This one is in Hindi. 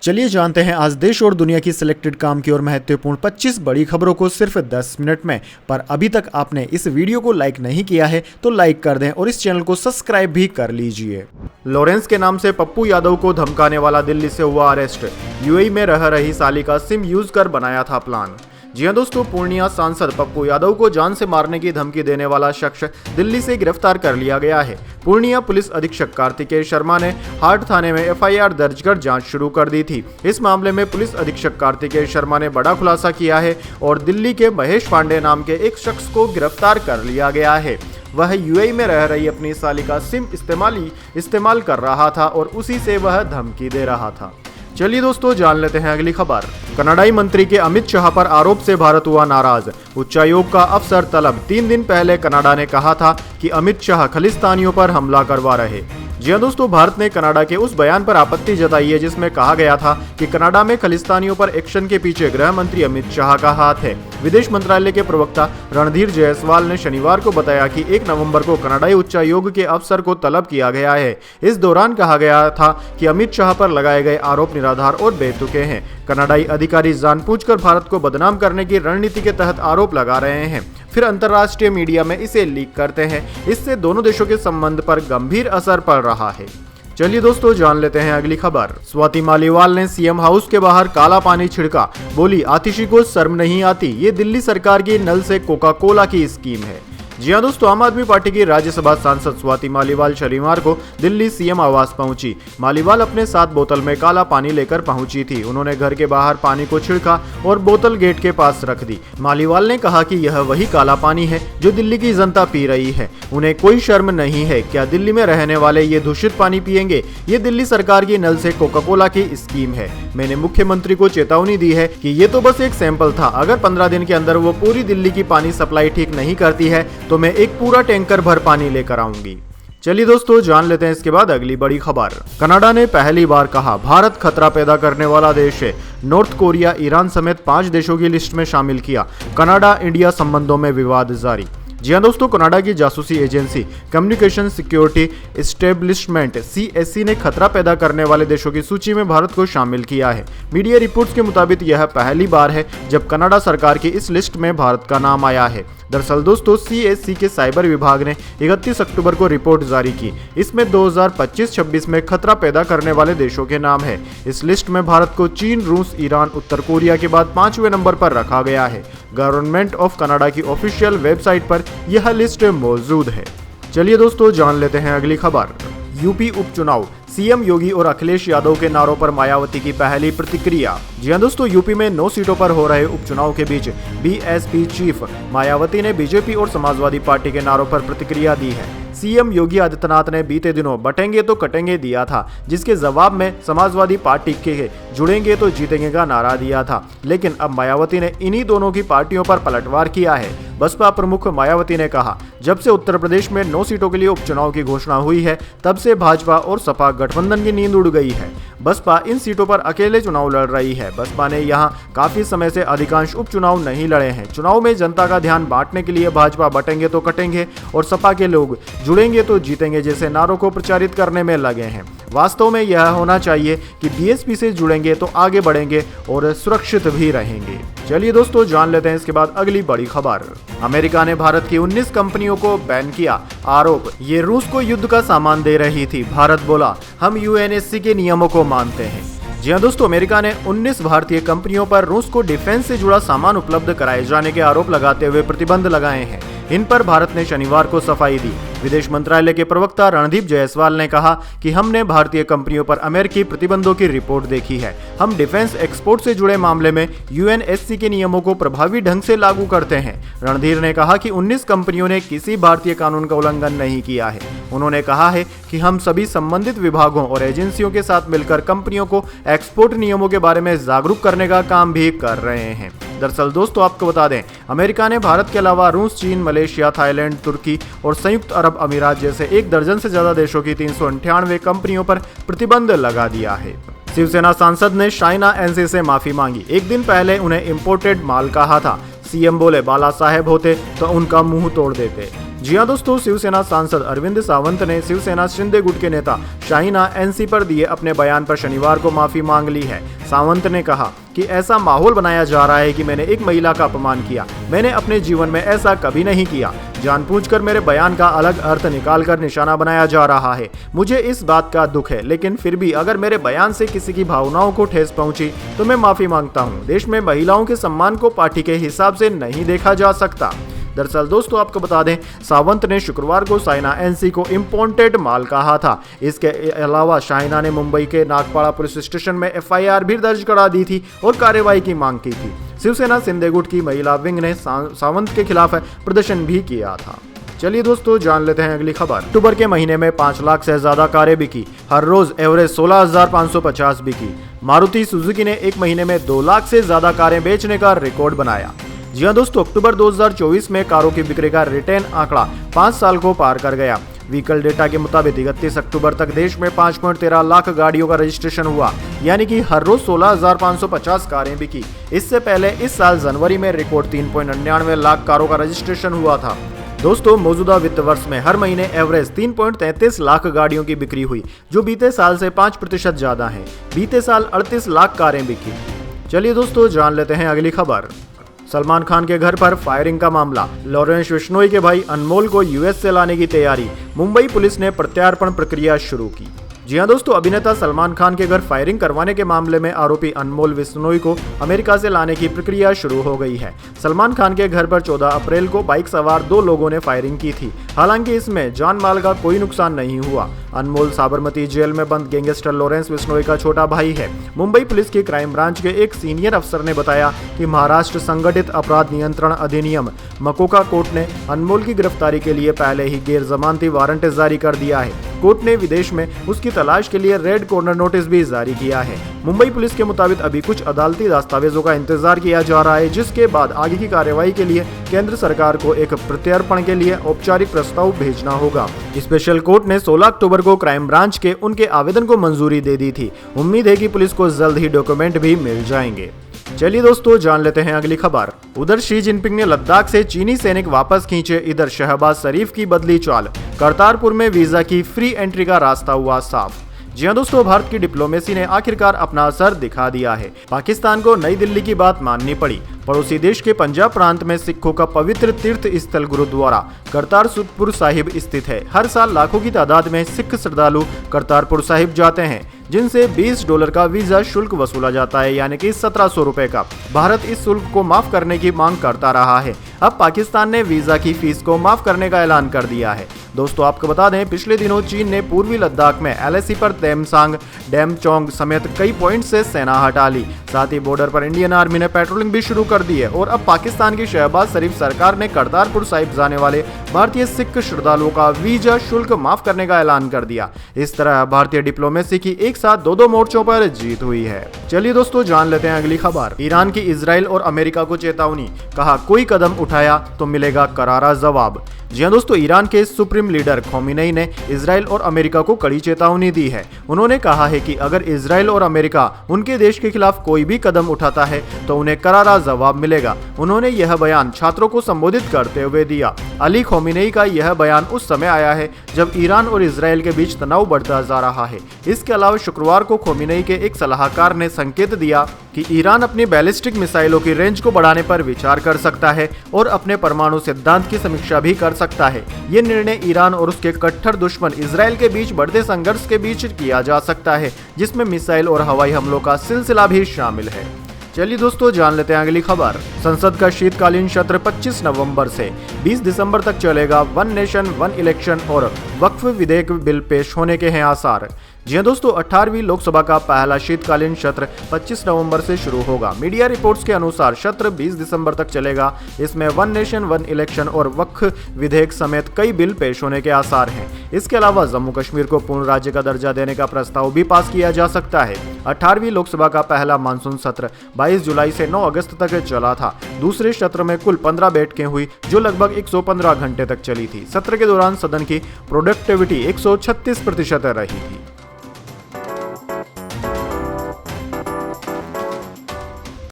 चलिए जानते हैं आज देश और दुनिया की सिलेक्टेड काम की और महत्वपूर्ण 25 बड़ी खबरों को सिर्फ 10 मिनट में। पर अभी तक आपने इस वीडियो को लाइक नहीं किया है तो लाइक कर दें और इस चैनल को सब्सक्राइब भी कर लीजिए। लॉरेंस के नाम से पप्पू यादव को धमकाने वाला दिल्ली से हुआ अरेस्ट। यूएई में रह रही साली का सिम यूज कर बनाया था प्लान। जी हां दोस्तों, पूर्णिया सांसद पप्पू यादव को जान से मारने की धमकी देने वाला शख्स दिल्ली से गिरफ्तार कर लिया गया है। पूर्णिया पुलिस अधीक्षक कार्तिकेय शर्मा ने हाट थाने में एफआईआर दर्ज कर जांच शुरू कर दी थी। इस मामले में पुलिस अधीक्षक कार्तिकेय शर्मा ने बड़ा खुलासा किया है और दिल्ली के महेश पांडे नाम के एक शख्स को गिरफ्तार कर लिया गया है। वह यूएई में रह रही अपनी साली का सिम इस्तेमाल कर रहा था और उसी से वह धमकी दे रहा था। चलिए दोस्तों जान लेते हैं अगली खबर। कनाडाई मंत्री के अमित शाह पर आरोप से भारत हुआ नाराज। उच्चायोग का अफसर तलब। 3 दिन पहले कनाडा ने कहा था कि अमित शाह खालिस्तानियों पर हमला करवा रहे। जी हां दोस्तों, भारत ने कनाडा के उस बयान पर आपत्ति जताई है जिसमें कहा गया था कि कनाडा में खालिस्तानियों पर एक्शन के पीछे गृह मंत्री अमित शाह का हाथ है। विदेश मंत्रालय के प्रवक्ता रणधीर जायसवाल ने शनिवार को बताया कि 1 नवंबर को कनाडाई उच्चायोग के अफसर को तलब किया गया है। इस दौरान कहा गया था कि अमित शाह पर लगाए गए आरोप निराधार और बेतुके हैं। कनाडाई अधिकारी जानबूझकर भारत को बदनाम करने की रणनीति के तहत आरोप लगा रहे हैं, फिर अंतर्राष्ट्रीय मीडिया में इसे लीक करते हैं। इससे दोनों देशों के संबंध पर गंभीर असर पड़ रहा है। चलिए दोस्तों जान लेते हैं अगली खबर। स्वाति मालीवाल ने सीएम हाउस के बाहर काला पानी छिड़का। बोली, आतिशी को शर्म नहीं आती। ये दिल्ली सरकार की नल से कोका कोला की स्कीम है। जी हां दोस्तों, आम आदमी पार्टी की राज्यसभा सांसद स्वाति मालीवाल शनिवार को दिल्ली सीएम आवास पहुंची। मालीवाल अपने साथ बोतल में काला पानी लेकर पहुंची थी। उन्होंने घर के बाहर पानी को छिड़का और बोतल गेट के पास रख दी। मालीवाल ने कहा कि यह वही काला पानी है जो दिल्ली की जनता पी रही है। उन्हें कोई शर्म नहीं है। क्या दिल्ली में रहने वाले ये दूषित पानी पिएंगे? ये दिल्ली सरकार की नल से कोका कोला की स्कीम है। मैंने मुख्यमंत्री को चेतावनी दी है कि ये तो बस एक सैंपल था। अगर 15 दिन के अंदर वो पूरी दिल्ली की पानी सप्लाई ठीक नहीं करती है तो मैं एक पूरा टैंकर भर पानी लेकर आऊंगी। चलिए दोस्तों जान लेते हैं इसके बाद अगली बड़ी खबर। कनाडा ने पहली बार कहा भारत खतरा पैदा करने वाला देश है। नॉर्थ कोरिया, ईरान समेत 5 देशों की लिस्ट में शामिल किया। कनाडा इंडिया संबंधों में विवाद जारी। जी हां दोस्तों, कनाडा की जासूसी agency communication security establishment CSC ने खतरा पैदा करने वाले देशों की सूची में भारत को शामिल किया है। मीडिया रिपोर्ट्स के मुताबिक यह पहली बार है जब कनाडा सरकार की इस लिस्ट में भारत का नाम आया है। दरअसल दोस्तों, CSC के साइबर विभाग ने 31 अक्टूबर को रिपोर्ट जारी की। इसमें 2025-26 में खतरा पैदा करने वाले देशों के नाम है। इस लिस्ट में भारत को चीन, रूस, ईरान, उत्तर कोरिया के बाद 5वें नंबर पर रखा गया है। गवर्नमेंट ऑफ कनाडा की ऑफिशियल वेबसाइट पर यह लिस्ट मौजूद है। चलिए दोस्तों जान लेते हैं अगली खबर। यूपी उपचुनाव। सीएम योगी और अखिलेश यादव के नारों पर मायावती की पहली प्रतिक्रिया। जी हां दोस्तों, यूपी में 9 सीटों पर हो रहे उपचुनाव के बीच बीएसपी चीफ मायावती ने बीजेपी और समाजवादी पार्टी के नारों पर प्रतिक्रिया दी है। सीएम योगी आदित्यनाथ ने बीते दिनों बटेंगे तो कटेंगे दिया था, जिसके जवाब में समाजवादी पार्टी के जुड़ेंगे तो जीतेंगे का नारा दिया था। लेकिन अब मायावती ने इन्हीं दोनों की पार्टियों पर पलटवार किया है। बसपा प्रमुख मायावती ने कहा, जब से उत्तर प्रदेश में 9 सीटों के लिए उपचुनाव की घोषणा हुई है तब से भाजपा और सपा गठबंधन की नींद उड़ गई है। बसपा इन सीटों पर अकेले चुनाव लड़ रही है। बसपा ने यहां काफी समय से अधिकांश उपचुनाव नहीं लड़े हैं। चुनाव में जनता का ध्यान बांटने के लिए भाजपा बटेंगे तो कटेंगे और सपा के लोग जुड़ेंगे तो जीतेंगे जैसे नारों को प्रचारित करने में लगे हैं। वास्तव में यह होना चाहिए कि बीएसपी से जुड़ेंगे तो आगे बढ़ेंगे और सुरक्षित भी रहेंगे। चलिए दोस्तों जान लेते हैं इसके बाद अगली बड़ी खबर। अमेरिका ने भारत की 19 कंपनियों को बैन किया। आरोप, ये रूस को युद्ध का सामान दे रही थी। भारत बोला, हम UNSC के नियमों को मानते हैं। जी हां दोस्तों, अमेरिका ने 19 भारतीय कंपनियों पर रूस को डिफेंस से जुड़ा सामान उपलब्ध कराए जाने के आरोप लगाते हुए प्रतिबंध लगाए हैं। इन पर भारत ने शनिवार को सफाई दी। विदेश मंत्रालय के प्रवक्ता रणदीप जायसवाल ने कहा कि हमने भारतीय कंपनियों पर अमेरिकी प्रतिबंधों की रिपोर्ट देखी है। हम डिफेंस एक्सपोर्ट से जुड़े मामले में UNSC के नियमों को प्रभावी ढंग से लागू करते हैं। रणधीर ने कहा कि 19 कंपनियों ने किसी भारतीय कानून का उल्लंघन नहीं किया है। उन्होंने कहा है कि हम सभी संबंधित विभागों और एजेंसियों के साथ मिलकर कंपनियों को एक्सपोर्ट नियमों के बारे में जागरूक करने का काम भी कर रहे हैं। दरअसल दोस्तों आपको बता दें, अमेरिका ने भारत के अलावा रूस, चीन, मलेशिया, थाईलैंड, तुर्की और संयुक्त अरब अमीरात जैसे 1 दर्जन से ज्यादा देशों की 398 कंपनियों पर प्रतिबंध लगा दिया है। शिवसेना सांसद ने शाइना एनसी से माफी मांगी। 1 दिन पहले उन्हें इंपोर्टेड माल कहा था। सीएम बोले, बाला साहेब होते तो उनका मुंह तोड़ देते। जी हां दोस्तों, शिवसेना सांसद अरविंद सावंत ने शिवसेना शिंदे गुट के नेता शाहीना एनसी पर दिए अपने बयान पर शनिवार को माफी मांग ली है। सावंत ने कहा कि ऐसा माहौल बनाया जा रहा है कि मैंने एक महिला का अपमान किया। मैंने अपने जीवन में ऐसा कभी नहीं किया। जानबूझकर मेरे बयान का अलग अर्थ निकालकर निशाना बनाया जा रहा है। मुझे इस बात का दुख है, लेकिन फिर भी अगर मेरे बयान से किसी की भावनाओं को ठेस पहुंची तो मैं माफी मांगता हूं। देश में महिलाओं के सम्मान को पार्टी के हिसाब से नहीं देखा जा सकता। दरअसल दोस्तों आपको बता दें, सावंत ने शुक्रवार को शाइना एनसी को इम्पोर्टेड माल कहा था। इसके अलावा शाइना ने मुंबई के नागपाड़ा पुलिस स्टेशन में एफआईआर भी दर्ज करा दी थी और कार्रवाई की मांग की थी। शिवसेना शिंदे गुट की महिला विंग ने सावंत के खिलाफ प्रदर्शन भी किया था। चलिए दोस्तों जान लेते हैं अगली खबर। अक्टूबर के महीने में 5 लाख से ज्यादा कारें बिकी। हर रोज एवरेज 16,550 बिकी। मारुति सुजुकी ने एक महीने में 2 लाख से ज्यादा कारें बेचने का रिकॉर्ड बनाया। जी हाँ दोस्तों, अक्टूबर 2024 में कारों की बिक्री का रिटेन आंकड़ा 5 साल को पार कर गया। व्हीकल डेटा के मुताबिक 31 अक्टूबर तक देश में 5.13 लाख गाड़ियों का रजिस्ट्रेशन हुआ, यानी कि हर रोज 16,550 कारें बिकी। इससे पहले इस साल जनवरी में रिकॉर्ड 3.99 लाख कारों का रजिस्ट्रेशन हुआ था। दोस्तों मौजूदा वित्त वर्ष में हर महीने एवरेज 3.33 लाख गाड़ियों की बिक्री हुई, जो बीते साल से 5% ज्यादा है। बीते साल 38 लाख कारें बिकी। चलिए दोस्तों जान लेते हैं अगली खबर। सलमान खान के घर पर फायरिंग का मामला। लॉरेंस बिश्नोई के भाई अनमोल को यूएस से लाने की तैयारी। मुंबई पुलिस ने प्रत्यार्पण प्रक्रिया शुरू की। जी हां दोस्तों, अभिनेता सलमान खान के घर फायरिंग करवाने के मामले में आरोपी अनमोल बिश्नोई को अमेरिका से लाने की प्रक्रिया शुरू हो गई है। सलमान खान के घर पर 14 अप्रैल को बाइक सवार 2 लोगों ने फायरिंग की थी। हालांकि इसमें जान माल का कोई नुकसान नहीं हुआ। अनमोल साबरमती जेल में बंद गैंगस्टर लॉरेंस बिश्नोई का छोटा भाई है। मुंबई पुलिस की क्राइम ब्रांच के एक सीनियर अफसर ने बताया कि महाराष्ट्र संगठित अपराध नियंत्रण अधिनियम मकोका कोर्ट ने अनमोल की गिरफ्तारी के लिए पहले ही गैर जमानती वारंट जारी कर दिया है। कोर्ट ने विदेश में उसकी तलाश के लिए रेड कॉर्नर नोटिस भी जारी किया है। मुंबई पुलिस के मुताबिक अभी कुछ अदालती दस्तावेजों का इंतजार किया जा रहा है, जिसके बाद आगे की कार्रवाई के लिए केंद्र सरकार को एक प्रत्यार्पण के लिए औपचारिक प्रस्ताव भेजना होगा। स्पेशल कोर्ट ने 16 अक्टूबर को क्राइम ब्रांच के उनके आवेदन को मंजूरी दे दी थी। उम्मीद है कि पुलिस को जल्द ही डॉक्यूमेंट भी मिल जाएंगे। चलिए दोस्तों जान लेते हैं अगली खबर। उधर शी जिनपिंग ने लद्दाख से चीनी सैनिक वापस खींचे, इधर शहबाज शरीफ की बदली चाल। करतारपुर में वीजा की फ्री एंट्री का रास्ता हुआ साफ। जी हाँ दोस्तों, भारत की डिप्लोमेसी ने आखिरकार अपना असर दिखा दिया है। पाकिस्तान को नई दिल्ली की बात माननी पड़ी। पड़ोसी देश के पंजाब प्रांत में सिखों का पवित्र तीर्थ स्थल गुरुद्वारा करतारपुर साहिब स्थित है। हर साल लाखों की तादाद में सिख श्रद्धालु करतारपुर साहिब जाते हैं, जिनसे $20 का वीजा शुल्क वसूला जाता है, यानी कि 1700 रुपए का। भारत इस शुल्क को माफ करने की मांग करता रहा है। अब पाकिस्तान ने वीजा की फीस को माफ करने का ऐलान कर दिया है। दोस्तों आपको बता दें, पिछले दिनों चीन ने पूर्वी लद्दाख में एलएसी पर तेमसांग, डेमचोंग समेत कई पॉइंट से सेना हटा ली। साथ ही बॉर्डर पर इंडियन आर्मी ने पेट्रोलिंग भी शुरू कर दी है और अब पाकिस्तान की शहबाज शरीफ सरकार ने करतारपुर साहिब जाने वाले भारतीय सिख श्रद्धालुओं का वीजा शुल्क माफ करने का ऐलान कर दिया। इस तरह भारतीय डिप्लोमेसी की एक साथ 2 मोर्चों पर जीत हुई है। चलिए दोस्तों जान लेते हैं अगली खबर। ईरान की इजराइल और अमेरिका को चेतावनी, कहा कोई कदम उठाया तो मिलेगा करारा जवाब। जी हाँ दोस्तों, ईरान के सुप्रीम लीडर खोमेनी ने इजराइल और अमेरिका को कड़ी चेतावनी दी है। उन्होंने कहा है कि अगर इजराइल और अमेरिका उनके देश के खिलाफ कोई भी कदम उठाता है तो उन्हें करारा जवाब मिलेगा। उन्होंने यह बयान छात्रों को संबोधित करते हुए दिया। अली खोमेनी का यह बयान उस समय आया है जब ईरान और इजराइल के बीच तनाव बढ़ता जा रहा है। इसके अलावा शुक्रवार को खोमेनी के एक सलाहकार ने संकेत दिया कि ईरान अपनी बैलिस्टिक मिसाइलों की रेंज को बढ़ाने पर विचार कर सकता है और अपने परमाणु सिद्धांत की समीक्षा भी कर सकता है। ये निर्णय ईरान और उसके कट्टर दुश्मन इजराइल के बीच बढ़ते संघर्ष के बीच किया जा सकता है, जिसमें मिसाइल और हवाई हमलों का सिलसिला भी शामिल है। चलिए दोस्तों जान लेते हैं अगली खबर। संसद का शीतकालीन सत्र 25 नवंबर से 20 दिसंबर तक चलेगा। 1 नेशन 1 इलेक्शन और वक्फ विधेयक बिल पेश होने के हैं आसार। जी हाँ दोस्तों, 18वीं लोकसभा का पहला शीतकालीन सत्र 25 नवंबर से शुरू होगा। मीडिया रिपोर्ट्स के अनुसार सत्र 20 दिसंबर तक चलेगा। इसमें 1 नेशन 1 इलेक्शन और वक्फ विधेयक समेत कई बिल पेश होने के आसार हैं। इसके अलावा जम्मू कश्मीर को पूर्ण राज्य का दर्जा देने का प्रस्ताव भी पास किया जा सकता है। 18वीं लोकसभा का पहला मानसून सत्र 22 जुलाई से 9 अगस्त तक चला था। दूसरे सत्र में कुल 15 बैठकें हुई, जो लगभग 115 घंटे तक चली थी। सत्र के दौरान सदन की प्रोडक्टिविटी 136% रही थी।